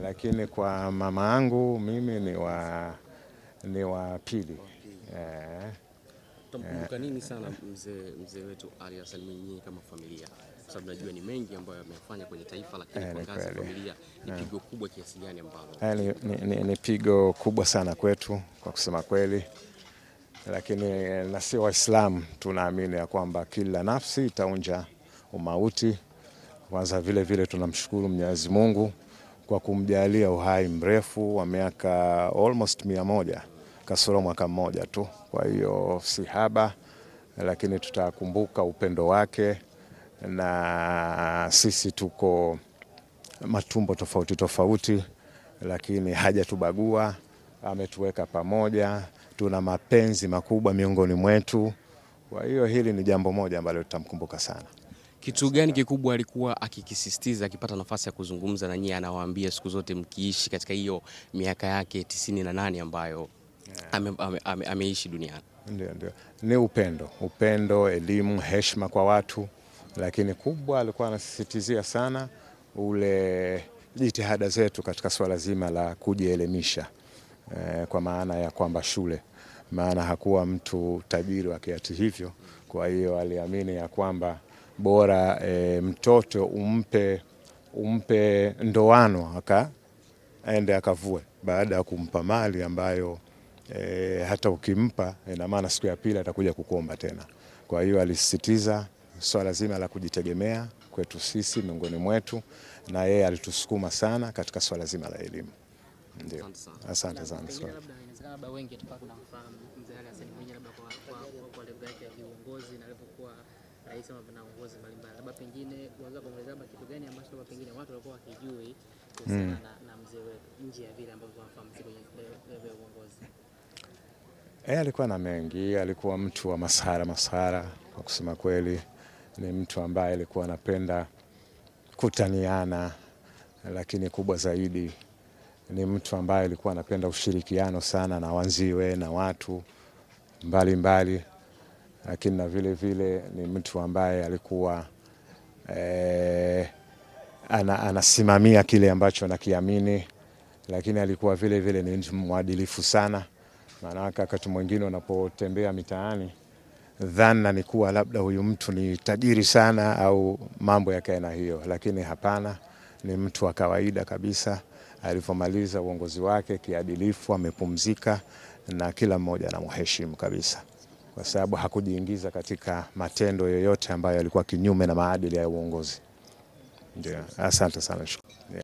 lakini kwa mama yangu mimi ni wa pili. Tutamkumbuka nini sana mzee wetu Ali Hassan Mwinyi kama familia? Kwa sababu najua ni mengi ambayo amefanya kwenye taifa, lakini kwa ngazi ya familia ni pigo kubwa kiasi gani ambalo? Ni pigo kubwa sana kwetu kwa kusema kweli, lakini na si Waislamu tunaamini ya kwamba kila nafsi itaonja umauti. Kwanza vile tunamshukuru Mwenyezi Mungu kwa kumjalia uhai mrefu wa miaka almost 100 kasoro mwaka mmoja tu. Kwa hiyo si haba, lakini tutakumbuka upendo wake, na sisi tuko matumbo tofauti, lakini hajatubagua, ametuweka pamoja, tuna mapenzi makubwa miongoni mwetu. Kwa hiyo hili ni jambo moja ambalo tutamkumbuka sana. Kitu gani kikubwa alikuwa akikisisitiza akipata nafasi ya kuzungumza na nyinyi, anawaambia siku zote mkiishi katika hiyo miaka yake 98 ambayo ameishi duniani? Ndio. Ni upendo, elimu, heshima kwa watu, lakini kubwa alikuwa anasisitizia sana ule jitihada zetu katika swala zima la kujielimisha, kwa maana ya kwamba shule, maana hakuwa mtu tajiri wa kiasi hivyo. Kwa hiyo aliamini ya kwamba bora mtoto umpe ndoano aende akavue, baada ya kumpa mali ambayo hata ukimpa ina maana siku ya pili atakuja kukuomba tena. Kwa hiyo alisisitiza swala zima la kujitegemea kwetu sisi miongoni mwetu, na yeye alitusukuma sana katika swala zima la elimu. Ndio. Asante sana. Labda wengi tupaka tunamfahamu mzee Ali Hassan Mwinyi labda kwa level yake ya uongozi na alipokuwa rais ama viongozi mbalimbali. Labda pengine unaweza kueleza kitu gani ambacho pengine watu walikuwa wakijui kuhusiana na mzee wetu nje ya vile ambavyo wanafahamu kwenye level ya uongozi? Alikuwa na mengi, alikuwa mtu wa masahara kwa kusema kweli. Ni mtu ambaye alikuwa anapenda kutaniana, lakini kubwa zaidi ni mtu ambaye alikuwa anapenda ushirikiano sana na wanziwe na watu mbalimbali, lakini na vile ni mtu ambaye alikuwa anasimamia kile ambacho anakiamini, lakini alikuwa vile ni mtu mwadilifu sana. Maana wakati mwingine unapotembea mitaani dhana ni kuwa labda huyu mtu ni tajiri sana au mambo ya kaina hiyo, lakini hapana, ni mtu wa kawaida kabisa. Alipomaliza uongozi wake kiadilifu, amepumzika na kila mmoja anamheshimu kabisa, kwa sababu hakujiingiza katika matendo yoyote ambayo yalikuwa kinyume na maadili ya uongozi. Ndio, asante sana.